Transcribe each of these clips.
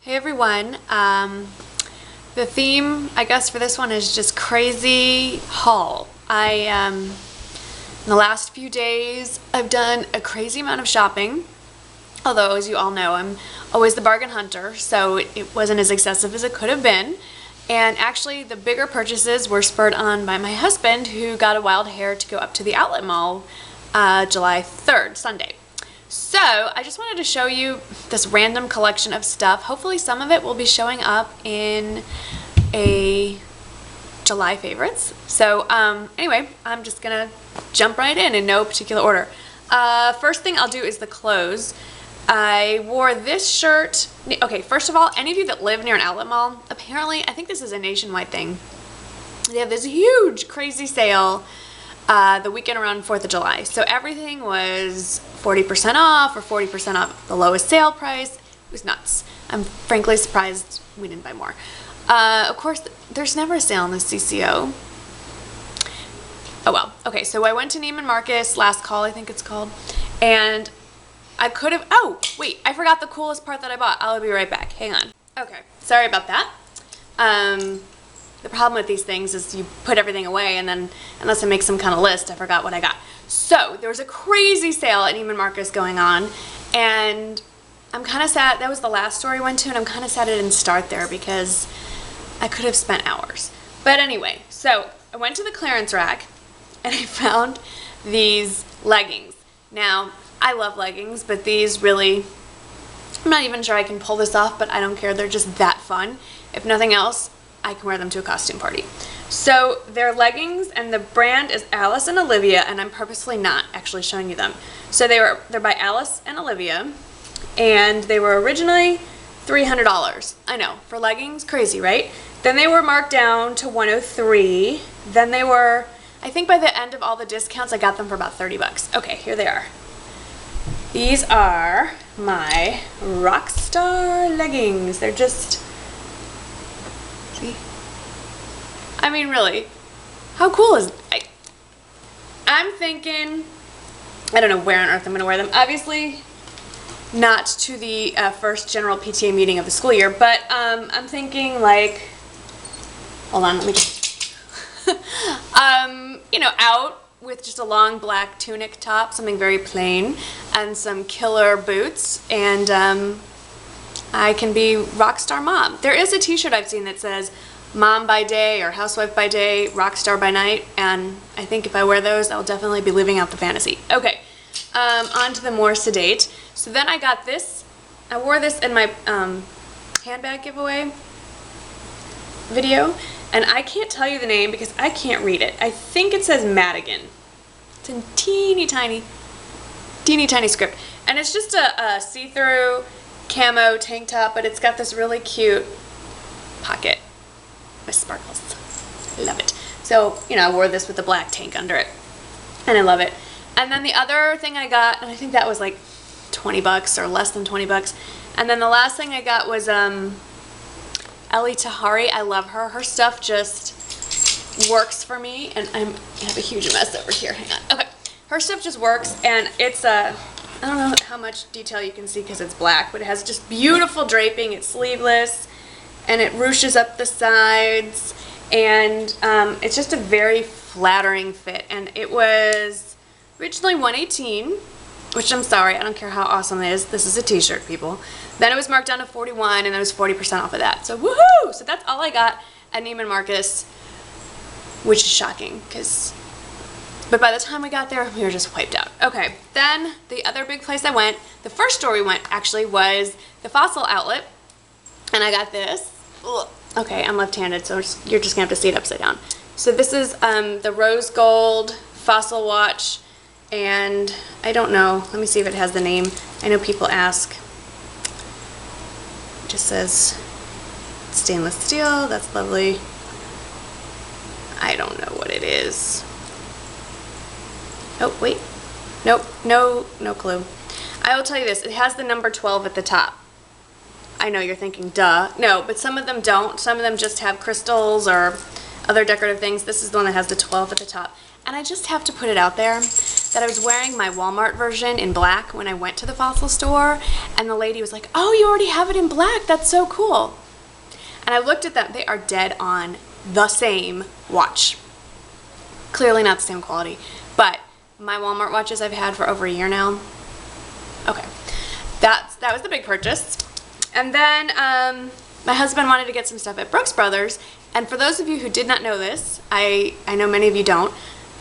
Hey everyone, the theme I guess for this one is just crazy haul. In the last few days I've done a crazy amount of shopping, although as you all know I'm always the bargain hunter, so it wasn't as excessive as it could have been. And actually the bigger purchases were spurred on by my husband, who got a wild hair to go up to the outlet mall July 3rd, Sunday. So I just wanted to show you this random collection of stuff. Hopefully some of it will be showing up in a July favorites. So anyway, I'm just gonna jump right in no particular order. First thing I'll do is the clothes. I wore this shirt. Okay, first of all, any of you that live near an outlet mall, apparently, I think this is a nationwide thing. They have this huge, crazy sale the weekend around 4th of July. So everything was 40% off or 40% off the lowest sale price. It was nuts. I'm frankly surprised we didn't buy more. Of course, there's never a sale in the CCO. Oh well. Okay, so I went to Neiman Marcus, last call I think it's called, and I could have, oh wait, I forgot the coolest part that I bought. I'll be right back. Hang on. Okay, sorry about that. The problem with these things is you put everything away and then, unless I make some kind of list, I forgot what I got. So, there was a crazy sale at Neiman Marcus going on, and I'm kind of sad, that was the last store I went to, and I'm kind of sad I didn't start there because I could have spent hours. But anyway, so I went to the clearance rack, and I found these leggings. Now, I love leggings, but these really, I'm not even sure I can pull this off, but I don't care, they're just that fun. If nothing else, I can wear them to a costume party. So they're leggings, and the brand is Alice and Olivia, and I'm purposefully not actually showing you them. So they're by Alice and Olivia, and they were originally $300. I know, for leggings, crazy, right? Then they were marked down to $103. Then they were, I think by the end of all the discounts, I got them for about 30 bucks. Okay, here they are. These are my Rockstar leggings. They're just, see? I mean, really, how cool is it? I'm thinking, I don't know where on earth I'm going to wear them. Obviously, not to the first general PTA meeting of the school year, but I'm thinking like, hold on, let me just, you know, out with just a long black tunic top, something very plain, and some killer boots, and I can be Rockstar Mom. There is a t-shirt I've seen that says Mom by day or Housewife by day, Rockstar by night, and I think if I wear those, I'll definitely be living out the fantasy. Okay, on to the more sedate. So then I got this. I wore this in my handbag giveaway video, and I can't tell you the name because I can't read it. I think it says Madigan. It's in teeny tiny script, and it's just a see-through camo tank top, but it's got this really cute pocket with sparkles. I love it. So, you know, I wore this with the black tank under it, and I love it. And then the other thing I got, and I think that was like 20 bucks or less than 20 bucks, and then the last thing I got was Elie Tahari. I love her. Her stuff just works for me, and I have a huge mess over here. Hang on. Okay. Her stuff just works, and it's I don't know how much detail you can see because it's black, but it has just beautiful draping. It's sleeveless, and it ruches up the sides, and it's just a very flattering fit. And it was originally $118, which I'm sorry, I don't care how awesome it is. This is a t-shirt, people. Then it was marked down to $41, and then it was 40% off of that. So woohoo! So that's all I got at Neiman Marcus, which is shocking, but by the time we got there, we were just wiped out. Okay, then the other big place I went, the first store we went actually was the Fossil outlet, and I got this. Ugh. Okay, I'm left-handed, so you're just gonna have to see it upside down. So this is the rose gold Fossil watch, and I don't know, let me see if it has the name. I know people ask. It just says stainless steel, that's lovely. I don't know what it is. Oh, wait. Nope, no clue. I will tell you this, it has the number 12 at the top. I know you're thinking, duh. No, but some of them don't. Some of them just have crystals or other decorative things. This is the one that has the 12 at the top. And I just have to put it out there. that I was wearing my Walmart version in black when I went to the Fossil store, and the lady was like, oh, you already have it in black, that's so cool. And I looked at them, they are dead on the same watch. Clearly not the same quality, but my Walmart watches I've had for over a year now. Okay, that was the big purchase. And then my husband wanted to get some stuff at Brooks Brothers, and for those of you who did not know this, I know many of you don't,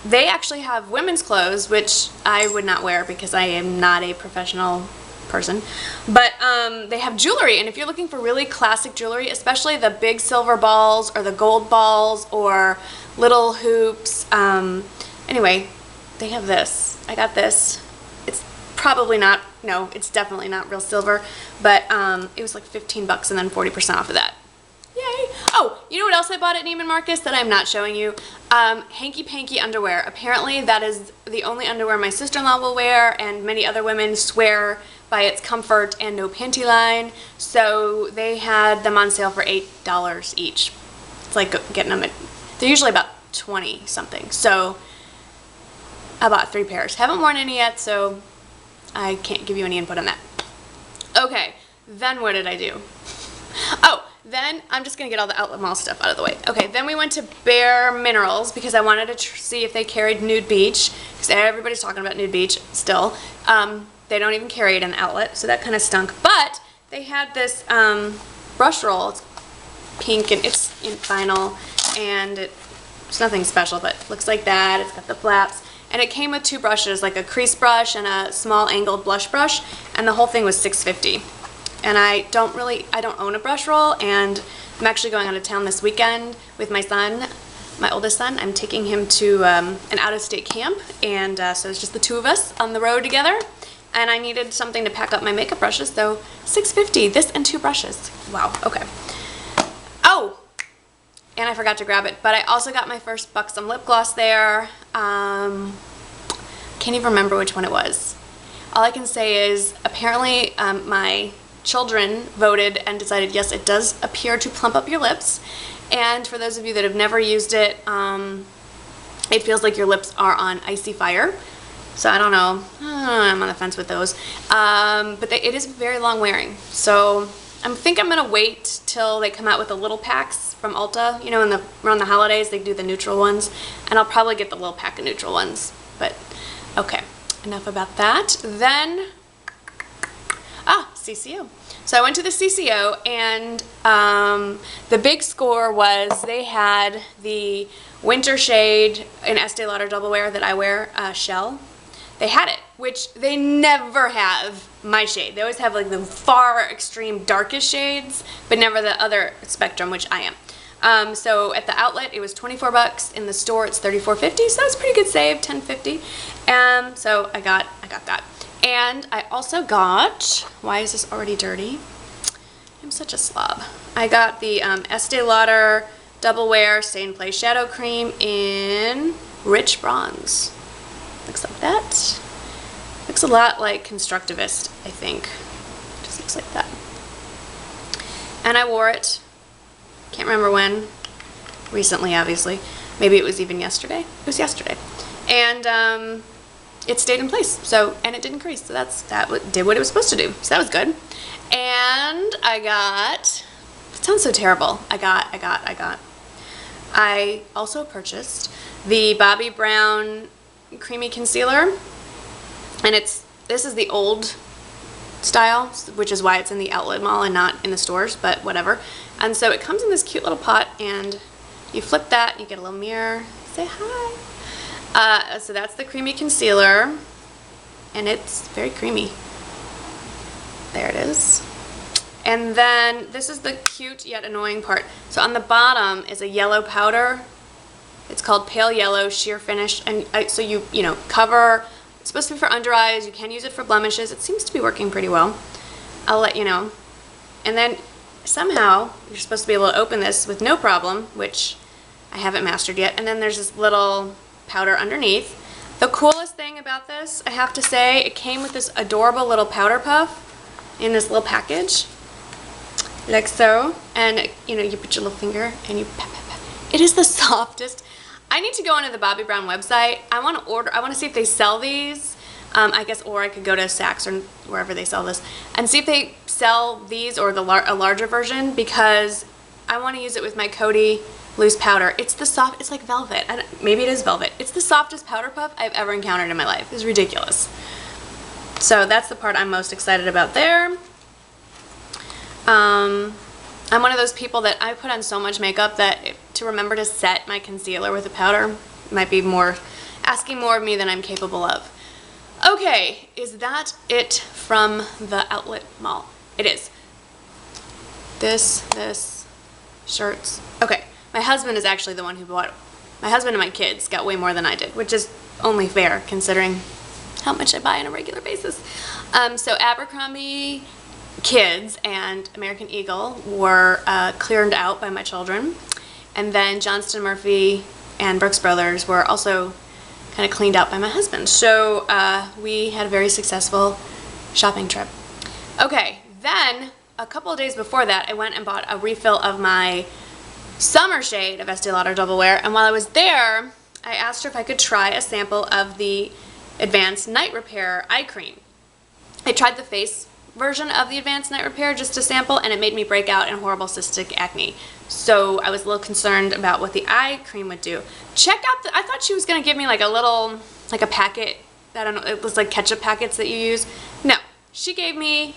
they actually have women's clothes, which I would not wear because I am not a professional person, but they have jewelry, and if you're looking for really classic jewelry, especially the big silver balls or the gold balls or little hoops, anyway, they have this. I got this. It's probably not, no, it's definitely not real silver, but it was like 15 bucks and then 40% off of that. Yay! Oh, you know what else I bought at Neiman Marcus that I'm not showing you? Hanky Panky underwear. Apparently that is the only underwear my sister-in-law will wear, and many other women swear by its comfort and no panty line. So they had them on sale for $8 each. It's like getting them at, they're usually about 20 something. So I bought 3 pairs. Haven't worn any yet, so I can't give you any input on that. Okay, then what did I do? Oh, then I'm just going to get all the Outlet Mall stuff out of the way. Okay, then we went to Bare Minerals because I wanted to see if they carried Nude Beach, because everybody's talking about Nude Beach still. They don't even carry it in the outlet, so that kind of stunk. But they had this brush roll. It's pink and it's in vinyl, and it's nothing special, but it looks like that. It's got the flaps. And it came with 2 brushes, like a crease brush and a small angled blush brush, and the whole thing was $6.50. And I don't own a brush roll, and I'm actually going out of town this weekend with my son, my oldest son. I'm taking him to an out-of-state camp, and so it's just the 2 of us on the road together, and I needed something to pack up my makeup brushes, so $6.50, this and 2 brushes. Wow, okay. Oh, and I forgot to grab it, but I also got my first Buxom Lip Gloss there. Can't even remember which one it was. All I can say is apparently my children voted and decided, yes, it does appear to plump up your lips. And for those of you that have never used it, it feels like your lips are on icy fire. So I don't know. I'm on the fence with those. But it is very long wearing. So I think I'm going to wait till they come out with the little packs from Ulta. You know, around the holidays, they do the neutral ones. And I'll probably get the little pack of neutral ones. But, okay. Enough about that. Then, CCO. So I went to the CCO, and the big score was they had the winter shade in Estee Lauder Double Wear that I wear, Shell. They had it, which they never have my shade. They always have like the far extreme darkest shades, but never the other spectrum, which I am. So at the outlet it was 24 bucks. In the store it's $34.50, so that's a pretty good save, $10.50. So I got that. And I also got, why is this already dirty? I'm such a slob. I got the Estee Lauder Double Wear Stay in Place Shadow Cream in Rich Bronze. Looks like that. Looks a lot like Constructivist, I think. Just looks like that. And I wore it, can't remember when, recently obviously. Maybe it was even yesterday. It was yesterday. And it stayed in place, so, and it didn't crease, so that did what it was supposed to do, so that was good. And I got, it sounds so terrible, I also purchased the Bobbi Brown Creamy Concealer, and this is the old style, which is why it's in the outlet mall and not in the stores, but whatever. And so it comes in this cute little pot, and you flip that, you get a little mirror, say hi. So that's the creamy concealer, and it's very creamy. There it is. And then this is the cute yet annoying part. So on the bottom is a yellow powder. It's called Pale Yellow Sheer Finish, and so you know, cover. It's supposed to be for under eyes. You can use it for blemishes. It seems to be working pretty well. I'll let you know. And then somehow you're supposed to be able to open this with no problem, which I haven't mastered yet. And then there's this little powder underneath. The coolest thing about this, I have to say, it came with this adorable little powder puff in this little package, like so. And you know, you put your little finger and you pat, pat, pat. It is the softest. I need to go onto the Bobbi Brown website. I want to see if they sell these. I guess, or I could go to Saks or wherever they sell this and see if they sell these or a larger version, because I want to use it with my Coty loose powder. It's like velvet. Maybe it is velvet. It's the softest powder puff I've ever encountered in my life. It's ridiculous. So that's the part I'm most excited about there. I'm one of those people that I put on so much makeup that to remember to set my concealer with a powder might be asking more of me than I'm capable of. Okay, is that it from the outlet mall? It is. This, shirts. Okay, my husband is actually the one who bought it. My husband and my kids got way more than I did, which is only fair considering how much I buy on a regular basis. So Abercrombie Kids and American Eagle were cleared out by my children. And then Johnston Murphy and Brooks Brothers were also kind of cleaned out by my husband. So we had a very successful shopping trip. Okay, then a couple of days before that, I went and bought a refill of my summer shade of Estee Lauder Double Wear. And while I was there, I asked her if I could try a sample of the Advanced Night Repair Eye Cream. I tried the face version of the Advanced Night Repair just to sample, and it made me break out in horrible cystic acne. So I was a little concerned about what the eye cream would do. Check out I thought she was going to give me like a packet, I don't know, it was like ketchup packets that you use. No, she gave me,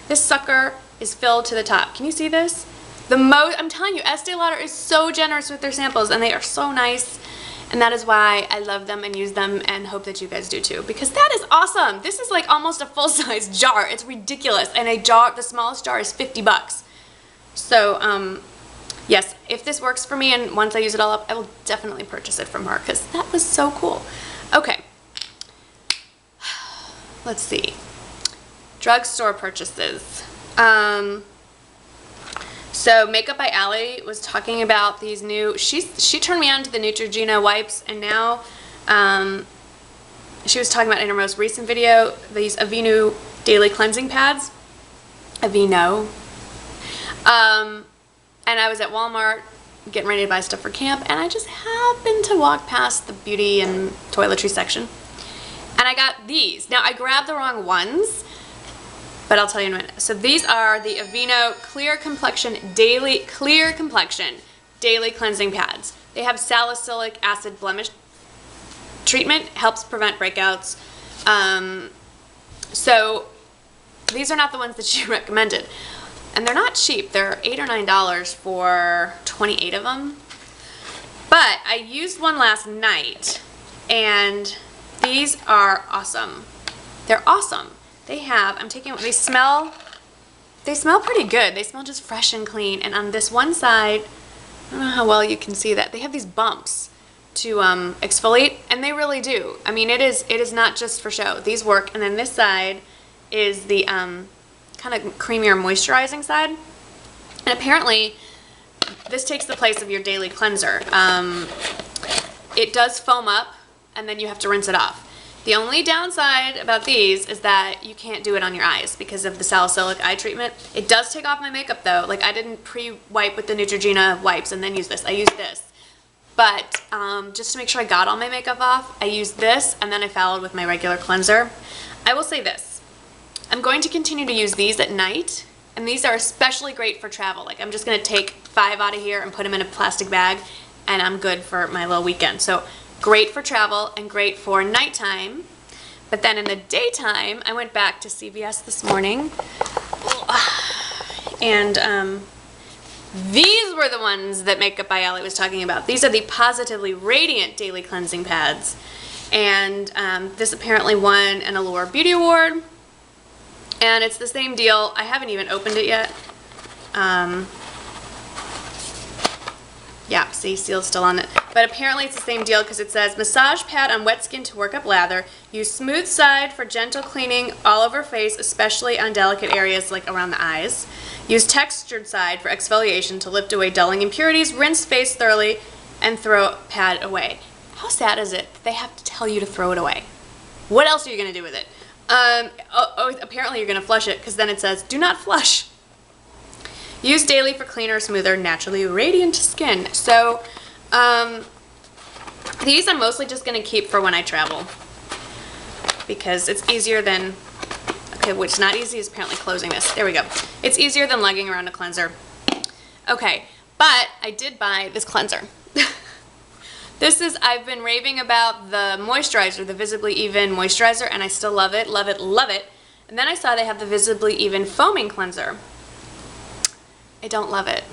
this sucker is filled to the top. Can you see this? I'm telling you, Estee Lauder is so generous with their samples, and they are so nice. And that is why I love them and use them and hope that you guys do too, because that is awesome. This is like almost a full-size jar. It's ridiculous. And the smallest jar is 50 bucks. So, yes, if this works for me and once I use it all up, I will definitely purchase it from her because that was so cool. Okay. Let's see. Drugstore purchases. So Makeup by Elie was talking about these new, she turned me on to the Neutrogena wipes, and now she was talking about in her most recent video these Aveeno daily cleansing pads. Aveeno. And I was at Walmart getting ready to buy stuff for camp, and I just happened to walk past the beauty and toiletry section, and I got these. Now I grabbed the wrong ones, but I'll tell you in a minute. So these are the Aveeno Clear Complexion Daily Cleansing Pads. They have salicylic acid blemish treatment, helps prevent breakouts. So these are not the ones that she recommended. And they're not cheap. They're $8 or $9 for 28 of them. But I used one last night, and these are awesome. They're awesome. They smell pretty good. They smell just fresh and clean. And on this one side, I don't know how well you can see that, they have these bumps to exfoliate, and they really do. It is not just for show. These work. And then this side is the kind of creamier moisturizing side. And apparently, this takes the place of your daily cleanser. It does foam up, and then you have to rinse it off. The only downside about these is that you can't do it on your eyes because of the salicylic eye treatment. It does take off my makeup though. Like, I didn't pre-wipe with the Neutrogena wipes and then use this. I used this. But just to make sure I got all my makeup off, I used this and then I followed with my regular cleanser. I will say this. I'm going to continue to use these at night, and these are especially great for travel. Like, I'm just going to take 5 out of here and put them in a plastic bag, and I'm good for my little weekend. So great for travel and great for nighttime. But then in the daytime, I went back to CVS this morning, and these were the ones that Makeup by Elie was talking about. These are the Positively Radiant Daily Cleansing Pads, and this apparently won an Allure Beauty Award, and it's the same deal. I haven't even opened it yet. Yeah, see, seal's still on it. But apparently it's the same deal because it says, massage pad on wet skin to work up lather. Use smooth side for gentle cleaning all over face, especially on delicate areas like around the eyes. Use textured side for exfoliation to lift away dulling impurities. Rinse face thoroughly and throw pad away. How sad is it that they have to tell you to throw it away? What else are you going to do with it? Apparently you're going to flush it because then it says, do not flush. Use daily for cleaner, smoother, naturally radiant skin. So, These I'm mostly just going to keep for when I travel because it's easier than, okay, what's not easy is apparently closing this. There we go. It's easier than lugging around a cleanser. Okay, but I did buy this cleanser. This is, I've been raving about the moisturizer, the Visibly Even moisturizer, and I still love it, love it, love it. And then I saw they have the Visibly Even foaming cleanser. I don't love it.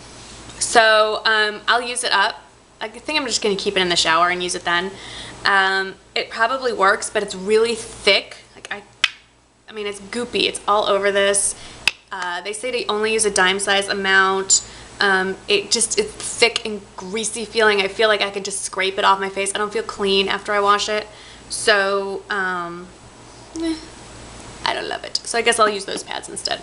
So I'll use it up. I think I'm just going to keep it in the shower and use it then. It probably works, but it's really thick. Like I mean, it's goopy. It's all over this. They say to only use a dime size amount. It's thick and greasy feeling. I feel like I could just scrape it off my face. I don't feel clean after I wash it. So, I don't love it. So I guess I'll use those pads instead.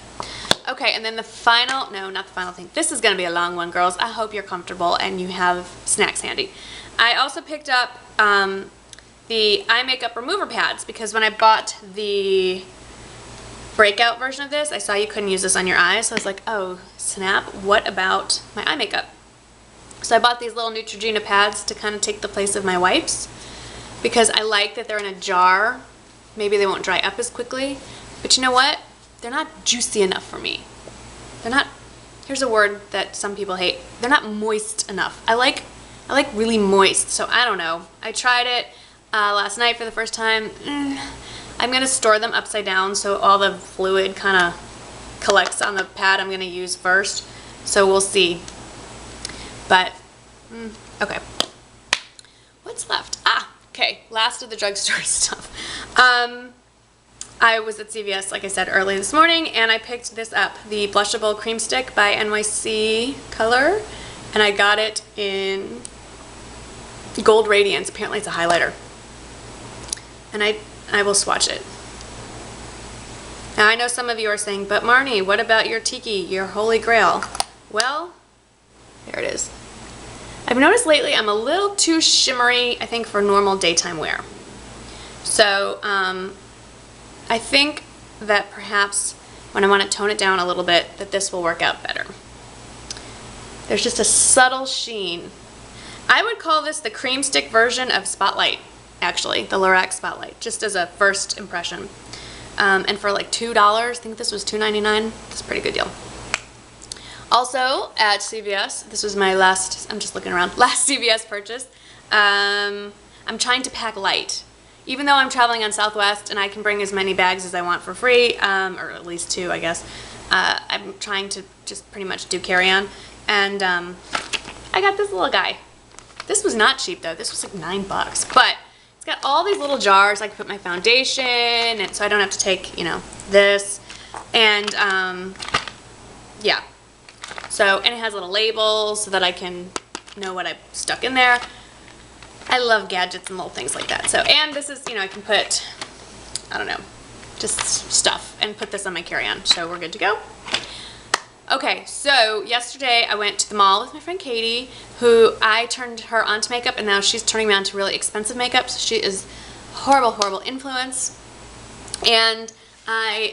Okay, and then the final, no, not the final thing. This is going to be a long one, girls. I hope you're comfortable and you have snacks handy. I also picked up the eye makeup remover pads because when I bought the breakout version of this, I saw you couldn't use this on your eyes, so I was like, oh snap, what about my eye makeup? So I bought these little Neutrogena pads to kind of take the place of my wipes because I like that they're in a jar. Maybe they won't dry up as quickly, but you know what? They're not juicy enough for me. They're not, here's a word that some people hate, they're not moist enough. I like really moist, so I don't know. I tried it last night for the first time. I'm going to store them upside down so all the fluid kind of collects on the pad I'm going to use first. So we'll see. But, okay. What's left? Okay. Last of the drugstore stuff. I was at CVS, like I said, early this morning, and I picked this up, the Blushable Cream Stick by NYC Color, and I got it in Gold Radiance. Apparently it's a highlighter. And I will swatch it. Now I know some of you are saying, but Marnie, what about your Tiki, your Holy Grail? Well, there it is. I've noticed lately I'm a little too shimmery, I think, for normal daytime wear. So, I think that perhaps when I want to tone it down a little bit, that this will work out better. There's just a subtle sheen. I would call this the cream stick version of Spotlight, actually, the Lorac Spotlight, just as a first impression. And for like $2, I think this was $2.99. That's a pretty good deal. Also, at CVS, this was my last, I'm just looking around, last CVS purchase. I'm trying to pack light. Even though I'm traveling on Southwest and I can bring as many bags as I want for free, or at least 2, I guess, I'm trying to just pretty much do carry-on. And I got this little guy. This was not cheap though. This was like $9, but it's got all these little jars I can put my foundation, and so I don't have to take, you know, this. And yeah. So, and it has little labels so that I can know what I stuck in there. I love gadgets and little things like that. So, and this is, you know, I can put, I don't know, just stuff and put this on my carry-on. So we're good to go. Okay, so yesterday I went to the mall with my friend Katie, who I turned her on to makeup, and now she's turning me on to really expensive makeup. So she is horrible, horrible influence. And I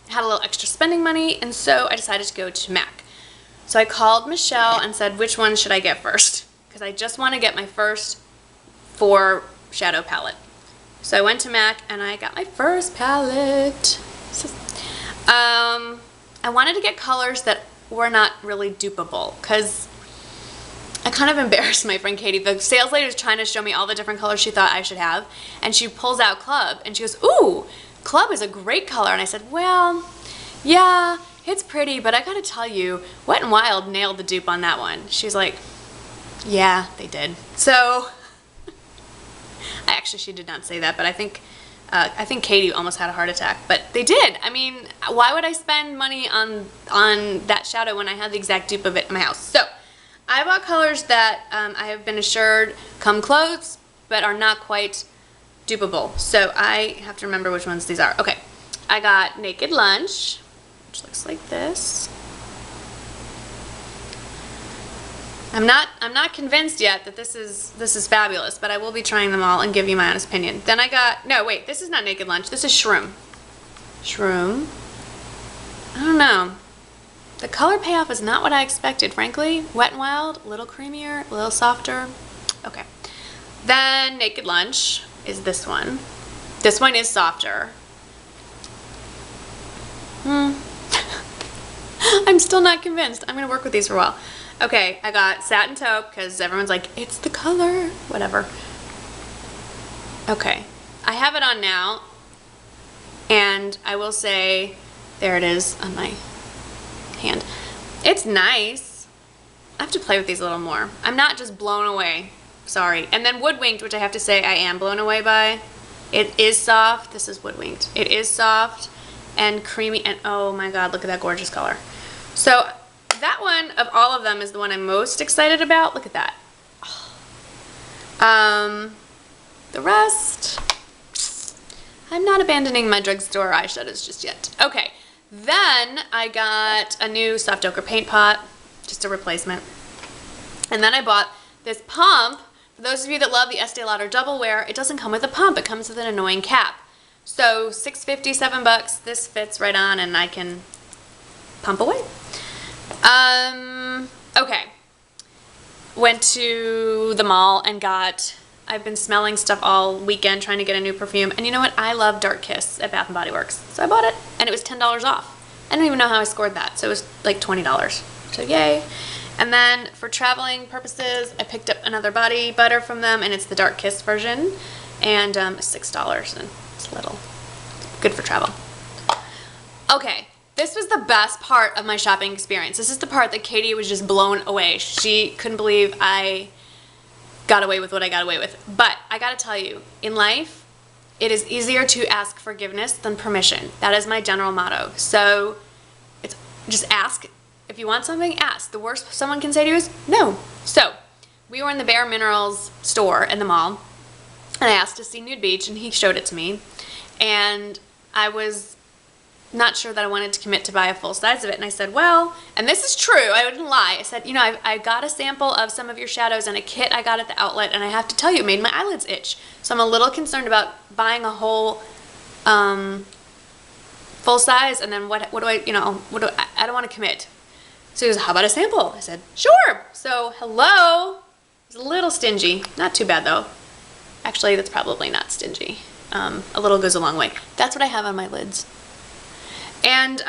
had a little extra spending money, and so I decided to go to MAC. So I called Michelle and said, which one should I get first? Because I just want to get my first 4 shadow palette. So I went to MAC and I got my first palette. So, I wanted to get colors that were not really dupeable because I kind of embarrassed my friend Katie. The sales lady was trying to show me all the different colors she thought I should have, and she pulls out Club and she goes, ooh, Club is a great color. And I said, well, yeah, it's pretty, but I gotta tell you, Wet n Wild nailed the dupe on that one. She's like, yeah, they did. So, actually, she did not say that, but I think Katie almost had a heart attack. But they did. I mean, why would I spend money on that shadow when I had the exact dupe of it in my house? So, I bought colors that I have been assured come close, but are not quite dupeable. So, I have to remember which ones these are. Okay, I got Naked Lunch, which looks like this. I'm not convinced yet that this is fabulous, but I will be trying them all and give you my honest opinion. Then I got, no wait, this is not Naked Lunch, this is Shroom. Shroom. I don't know. The color payoff is not what I expected, frankly. Wet n Wild, a little creamier, a little softer. Okay. Then Naked Lunch is this one. This one is softer. I'm still not convinced. I'm gonna work with these for a while. Okay, I got Satin Taupe because everyone's like, it's the color, whatever. Okay, I have it on now, and I will say, there it is on my hand. It's nice. I have to play with these a little more. I'm not just blown away, sorry. And then Woodwinked, which I have to say I am blown away by. It is soft. This is Woodwinked. It is soft and creamy, and oh my god, look at that gorgeous color. So that one of all of them is the one I'm most excited about. Look at that. The rest, I'm not abandoning my drugstore eyeshadows just yet. Okay, then I got a new Soft Ochre paint pot, just a replacement. And then I bought this pump. For those of you that love the Estee Lauder Double Wear, it doesn't come with a pump, it comes with an annoying cap. So $6.50, $7, this fits right on and I can pump away. Okay. Went to the mall and I've been smelling stuff all weekend trying to get a new perfume. And you know what? I love Dark Kiss at Bath & Body Works. So I bought it and it was $10 off. I don't even know how I scored that. So it was like $20. So yay. And then for traveling purposes, I picked up another body butter from them and it's the Dark Kiss version. And it's $6 and it's little. Good for travel. Okay. This was the best part of my shopping experience. This is the part that Katie was just blown away. She couldn't believe I got away with what I got away with. But I gotta tell you, in life, it is easier to ask forgiveness than permission. That is my general motto. So it's just ask. If you want something, ask. The worst someone can say to you is no. So we were in the Bare Minerals store in the mall, and I asked to see Nude Beach, and he showed it to me. And I was not sure that I wanted to commit to buy a full size of it, and I said, well, and this is true, I wouldn't lie, I said, you know, I got a sample of some of your shadows and a kit I got at the outlet, and I have to tell you, it made my eyelids itch, so I'm a little concerned about buying a whole full size, and then what do I, you know, I don't want to commit. So he goes, how about a sample? I said, sure. So hello. He's a little stingy, not too bad though. Actually, that's probably not stingy. A little goes a long way. That's what I have on my lids. And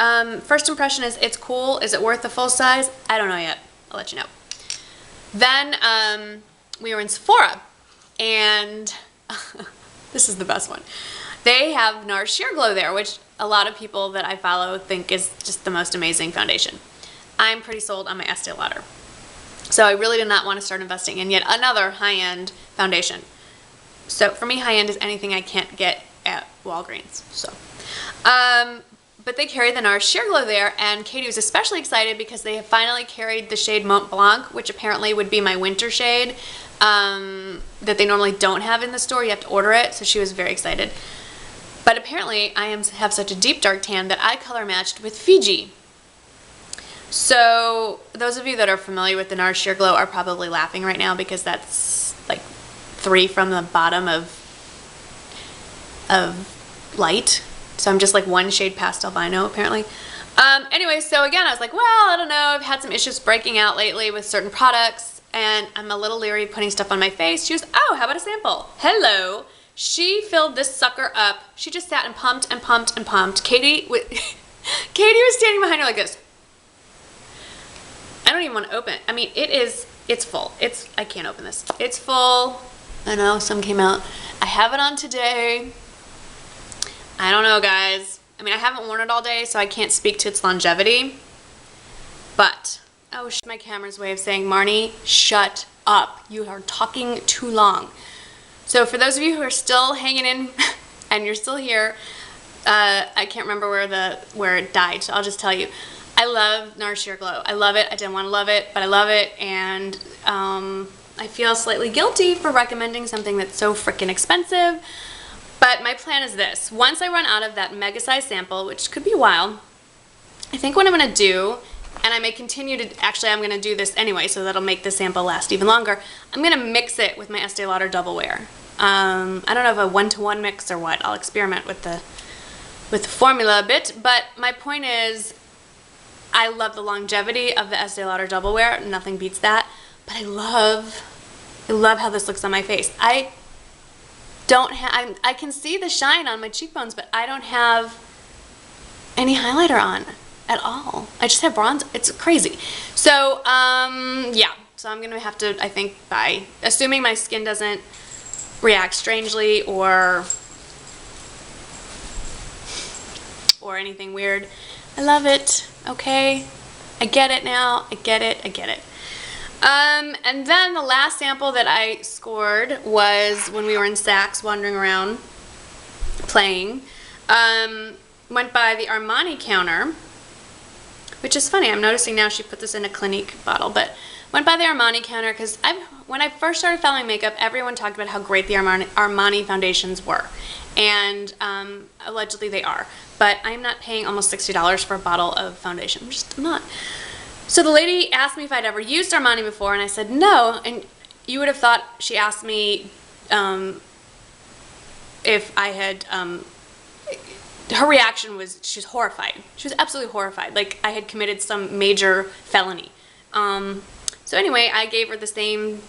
first impression is it's cool. Is it worth the full size? I don't know yet. I'll let you know. Then we were in Sephora, and this is the best one. They have Nars Sheer Glow there, which a lot of people that I follow think is just the most amazing foundation. I'm pretty sold on my Estee Lauder. So I really did not want to start investing in yet another high-end foundation. So for me, high-end is anything I can't get at Walgreens. So, but they carry the Nars Sheer Glow there, and Katie was especially excited because they have finally carried the shade Mont Blanc, which apparently would be my winter shade, that they normally don't have in the store. You have to order it, so she was very excited. But apparently I have such a deep dark tan that I color matched with Fiji. So those of you that are familiar with the Nars Sheer Glow are probably laughing right now because that's like 3 from the bottom of light. So I'm just like 1 shade past albino apparently. Anyway, so again, I was like, well, I don't know. I've had some issues breaking out lately with certain products and I'm a little leery of putting stuff on my face. She goes, oh, how about a sample? Hello. She filled this sucker up. She just sat and pumped and pumped and pumped. Katie was standing behind her like this. I don't even want to open it. I mean, it's full. I can't open this. It's full. I know, some came out. I have it on today. I don't know, guys. I mean, I haven't worn it all day, so I can't speak to its longevity. But, oh, my camera's way of saying, Marnie, shut up. You are talking too long. So for those of you who are still hanging in and you're still here, I can't remember where it died, so I'll just tell you. I love Nars Sheer Glow. I love it. I didn't want to love it, but I love it, and I feel slightly guilty for recommending something that's so freaking expensive. But my plan is this. Once I run out of that mega size sample, which could be a while, I think what I'm going to do, and I may continue to, actually I'm going to do this anyway, so that'll make the sample last even longer. I'm going to mix it with my Estee Lauder Double Wear. I don't know if a 1-to-1 mix or what. I'll experiment with the formula a bit, but my point is, I love the longevity of the Estee Lauder Double Wear. Nothing beats that. But I love I love how this looks on my face. I can see the shine on my cheekbones, but I don't have any highlighter on at all. I just have bronze. It's crazy. So, yeah. So I'm going to have to, I think, buy, assuming my skin doesn't react strangely or anything weird. I love it. Okay. I get it now. I get it. I get it. And then the last sample that I scored was when we were in Saks wandering around playing. Went by the Armani counter, which is funny. I'm noticing now she put this in a Clinique bottle, but went by the Armani counter because when I first started following makeup, everyone talked about how great the Armani foundations were. And allegedly they are. But I'm not paying almost $60 for a bottle of foundation. I'm just not. So the lady asked me if I'd ever used Armani before, and I said no. And you would have thought she asked me if I had... her reaction was, she was horrified. She was absolutely horrified. Like I had committed some major felony. So anyway, I gave her the same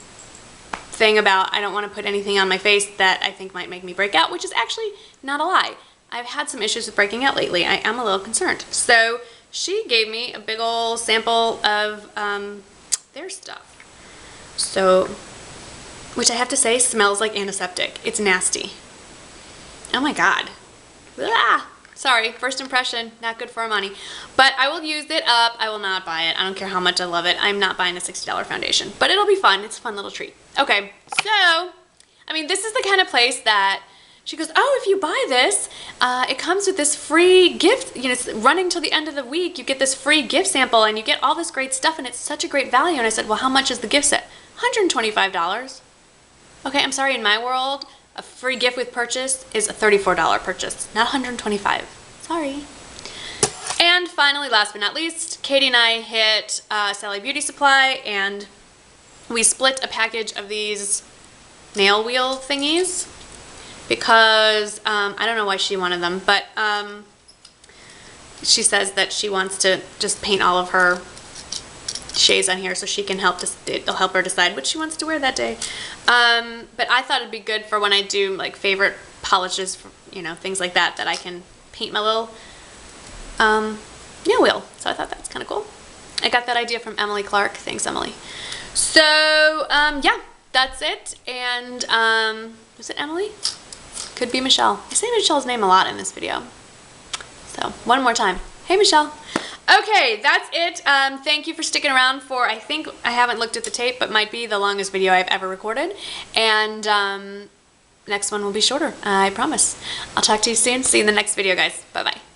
thing about I don't want to put anything on my face that I think might make me break out, which is actually not a lie. I've had some issues with breaking out lately. I am a little concerned. So she gave me a big old sample of their stuff. So, which I have to say smells like antiseptic. It's nasty. Oh my God. Ah, sorry, first impression, not good for Armani. But I will use it up. I will not buy it. I don't care how much I love it. I'm not buying a $60 foundation. But it'll be fun. It's a fun little treat. Okay, so, I mean, this is the kind of place that she goes, oh, if you buy this, it comes with this free gift. You know, it's running till the end of the week. You get this free gift sample, and you get all this great stuff, and it's such a great value. And I said, well, how much is the gift set? $125. Okay, I'm sorry, in my world, a free gift with purchase is a $34 purchase, not $125. Sorry. And finally, last but not least, Katie and I hit Sally Beauty Supply, and we split a package of these nail wheel thingies because I don't know why she wanted them, but she says that she wants to just paint all of her shades on here so she can it'll help her decide what she wants to wear that day. But I thought it'd be good for when I do like favorite polishes, for, you know, things like that, that I can paint my little nail wheel. So I thought that's kind of cool. I got that idea from Emily Clark. Thanks, Emily. So yeah, that's it. And was it Emily? Could be Michelle. I say Michelle's name a lot in this video. So one more time. Hey, Michelle. Okay, that's it. Thank you for sticking around for, I think, I haven't looked at the tape, but might be the longest video I've ever recorded. And next one will be shorter, I promise. I'll talk to you soon. See you in the next video, guys. Bye-bye.